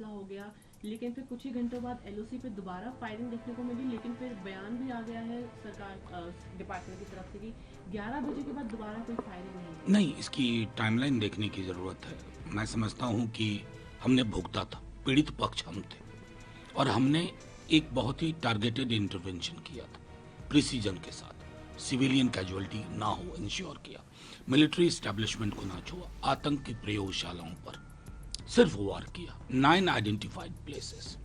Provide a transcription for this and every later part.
फैसला हो गया, लेकिन फिर कुछ ही घंटों बाद एलओसी पे दोबारा फायरिंग देखने को मिली, लेकिन फिर बयान भी आ गया है सरकार डिपार्टमेंट की तरफ से कि 11 बजे के बाद दोबारा कोई फायरिंग नहीं हुई। नहीं, इसकी टाइमलाइन देखने की ज़रूरत है। मैं समझता हूँ कि हमने भुगता था, पीड़ित पक्ष हम थे, और हमने एक बहुत ही टारगेटेड इंटरवेंशन किया था, प्रिसीजन के साथ, सिविलियन कैजुअलिटी ना हो इंश्योर किया, मिलिट्री एस्टेब्लिशमेंट को ना छुआ, आतंक की प्रयोगशालाओं पर सिर्फ वार किया, 9 आइडेंटिफाइड प्लेसेस।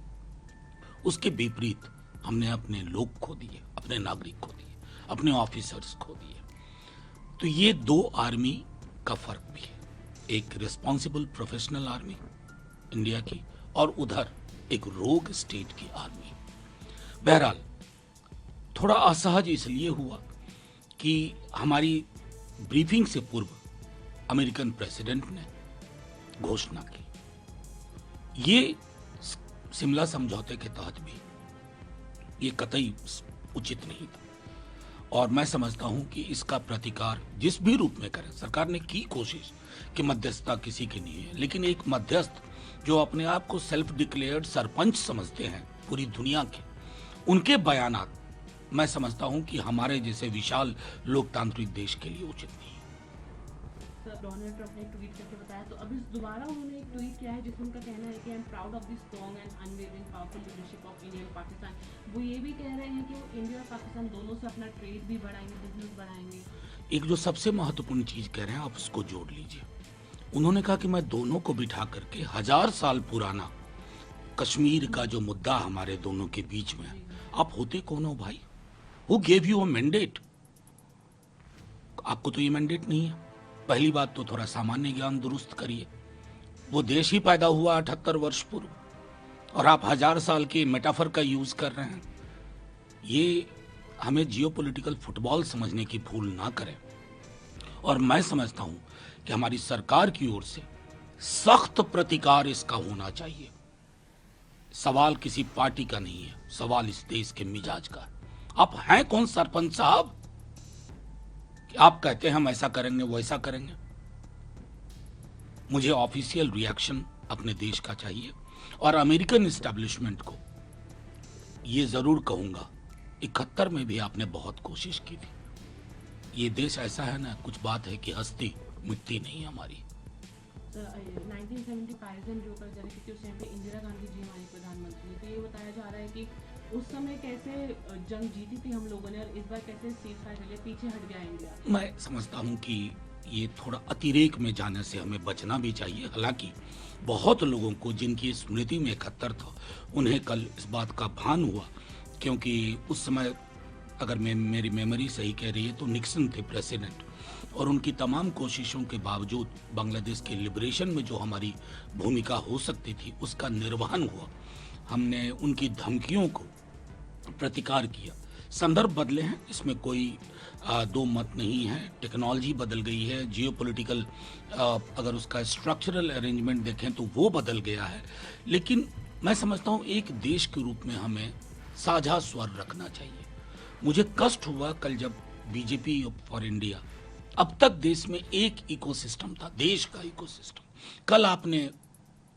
उसके विपरीत हमने अपने लोग खो दिए, अपने नागरिक खो दिए, अपने ऑफिसर्स खो दिए। तो ये दो आर्मी का फर्क भी है, एक रिस्पॉन्सिबल प्रोफेशनल आर्मी इंडिया की, और उधर एक रोग स्टेट की आर्मी। बहरहाल थोड़ा असहज इसलिए हुआ कि हमारी ब्रीफिंग से पूर्व अमेरिकन प्रेसिडेंट ने घोषणा की। ये शिमला समझौते के तहत भी ये कतई उचित नहीं था, और मैं समझता हूं कि इसका प्रतिकार जिस भी रूप में करें, सरकार ने की कोशिश कि मध्यस्थता किसी की नहीं है, लेकिन एक मध्यस्थ जो अपने आप को सेल्फ डिक्लेयर्ड सरपंच समझते हैं पूरी दुनिया के, उनके बयानात मैं समझता हूं कि हमारे जैसे विशाल लोकतांत्रिक देश के लिए उचित नहीं है। डोनाल्ड ट्रंप ने ट्वीट करके बताया, तो अभी दोबारा उन्होंने एक ट्वीट किया है जिसमें उनका कहना है कि I am proud of the strong and unwavering powerful leadership of India and Pakistan. वो ये भी कह रहे हैं कि वो इंडिया और पाकिस्तान दोनों से अपना ट्रेड भी बढ़ाएंगे, बिजनेस बढ़ाएंगे। एक जो सबसे महत्वपूर्ण चीज कह रहे हैं, आप उसको जोड़ लीजिए। उन्होंने कहा कि मैं दोनों को बिठा करके 1000 साल पुराना कश्मीर का जो मुद्दा हमारे दोनों के बीच में है, आप होते कौन हो भाई? Who gave you a mandate? आपको तो ये मैंडेट नहीं है। पहली बात तो थोड़ा सामान्य ज्ञान दुरुस्त करिए। वो देश ही पैदा हुआ 78 वर्ष पूर्व, और आप 1000 साल के मेटाफर का यूज कर रहे हैं। ये हमें जियोपॉलिटिकल फुटबॉल समझने की भूल ना करें। और मैं समझता हूं कि हमारी सरकार की ओर से सख्त प्रतिकार इसका होना चाहिए। सवाल किसी पार्टी का नहीं है, सवाल इस देश के मिजाज का है। आप हैं कौन सरपंच साहब कि आप कहते हैं हम ऐसा करेंगे वैसा करेंगे? मुझे ऑफिशियल रिएक्शन अपने देश का चाहिए, और अमेरिकन एस्टेब्लिशमेंट को ये जरूर कहूंगा, 71 में भी आपने बहुत कोशिश की थी। ये देश ऐसा है ना, कुछ बात है कि हस्ती मिटती नहीं हमारी। 1975 में जो कर जाने, क्योंकि उस टाइम पे इंदिरा गांधी जी हमारी प्रधानमंत्री, तो ये बताया जा रहा है कि उस समय कैसे जंग जीती थी हम लोगों ने, और इस बार कैसे सीज फायर चले, पीछे हट गया इंडिया। मैं समझता हूं कि ये थोड़ा अतिरेक में जाने से हमें बचना भी चाहिए। हालांकि बहुत लोगों को जिनकी स्मृति में 71 था, उन्हें कल इस बात का भान हुआ, क्योंकि उस समय अगर मेरी मेमोरी सही कह रही है तो निक्सन थे प्रेसिडेंट, और उनकी तमाम कोशिशों के बावजूद बांग्लादेश के लिबरेशन में जो हमारी भूमिका हो सकती थी उसका निर्वहन हुआ। हमने उनकी धमकियों को प्रतिकार किया। संदर्भ बदले हैं, इसमें कोई दो मत नहीं है। टेक्नोलॉजी बदल गई है, जियोपॉलिटिकल अगर उसका स्ट्रक्चरल अरेंजमेंट देखें तो वो बदल गया है, लेकिन मैं समझता हूँ एक देश के रूप में हमें साझा स्वर रखना चाहिए। मुझे कष्ट हुआ कल जब बीजेपी फॉर इंडिया, अब तक देश में एक इकोसिस्टम था, देश का इकोसिस्टम, कल आपने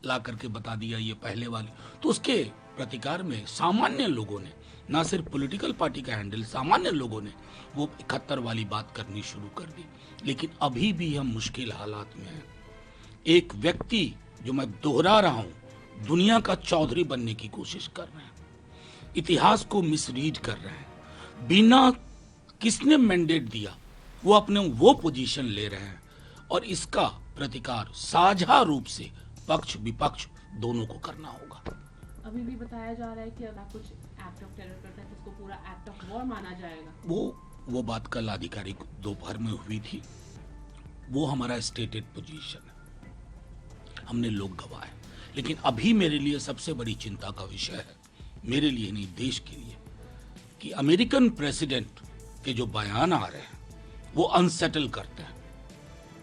ला करके बता दिया ये पहले वाली, तो उसके प्रतिकार में सामान्य लोगों ने, ना सिर्फ पॉलिटिकल पार्टी का हैंडल, सामान्य लोगों ने वो 71 वाली बात करनी शुरू कर दी। लेकिन अभी भी हम मुश्किल हालात में हैं। एक व्यक्ति, जो मैं दोहरा रहा हूं, दुनिया का चौधरी बनने की कोशिश कर रहे हैं, इतिहास को मिसरीड कर रहे हैं, बिना किसने मैंडेट दिया वो अपने वो पोजीशन ले रहे हैं, और इसका प्रतिकार साझा रूप से पक्ष विपक्ष दोनों को करना होगा। अभी भी बताया जा रहा है कि अगर कुछ एक्ट ऑफ टेरर करता है तो उसको पूरा एक्ट ऑफ वॉर माना जाएगा। वो बात कल आधिकारिक दोपहर में हुई थी। वो हमारा स्टेटेड पोजीशन है, हमने लोग गवाए। लेकिन अभी मेरे लिए सबसे बड़ी चिंता का विषय है, मेरे लिए नहीं देश के लिए, कि अमेरिकन प्रेसिडेंट के जो बयान आ रहे हैं वो अनसेटल करते हैं।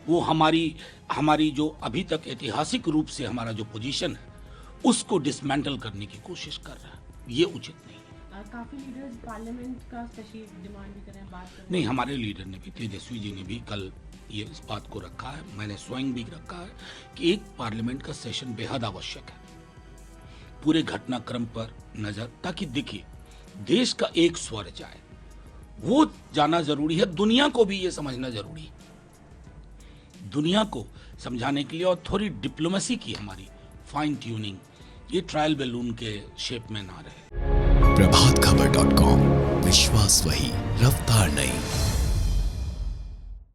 वो हमारी जो अभी तक ऐतिहासिक रूप से हमारा जो पोजीशन है उसको डिसमेंटल करने की कोशिश कर रहा है। ये उचित नहीं है। काफी लीडर्स पार्लियामेंट का स्पेशल डिमांड भी कर रहे हैं, बात कर रहे हैं। नहीं, हमारे लीडर ने भी, तेजस्वी जी ने भी कल ये इस बात को रखा है, मैंने स्वयं भी रखा है कि एक पार्लियामेंट का सेशन बेहद आवश्यक है। पूरे घटनाक्रम पर नजर, ताकि देखिए देश का एक स्वर जाए, वो जाना जरूरी है। दुनिया को भी ये समझना जरूरी है, दुनिया को समझाने के लिए, और थोड़ी डिप्लोमेसी की हमारी फाइन ट्यूनिंग, ये ट्रायल बैलून के शेप में ना रहे। प्रभातखबर.com, विश्वास वही, रफ्तार नहीं।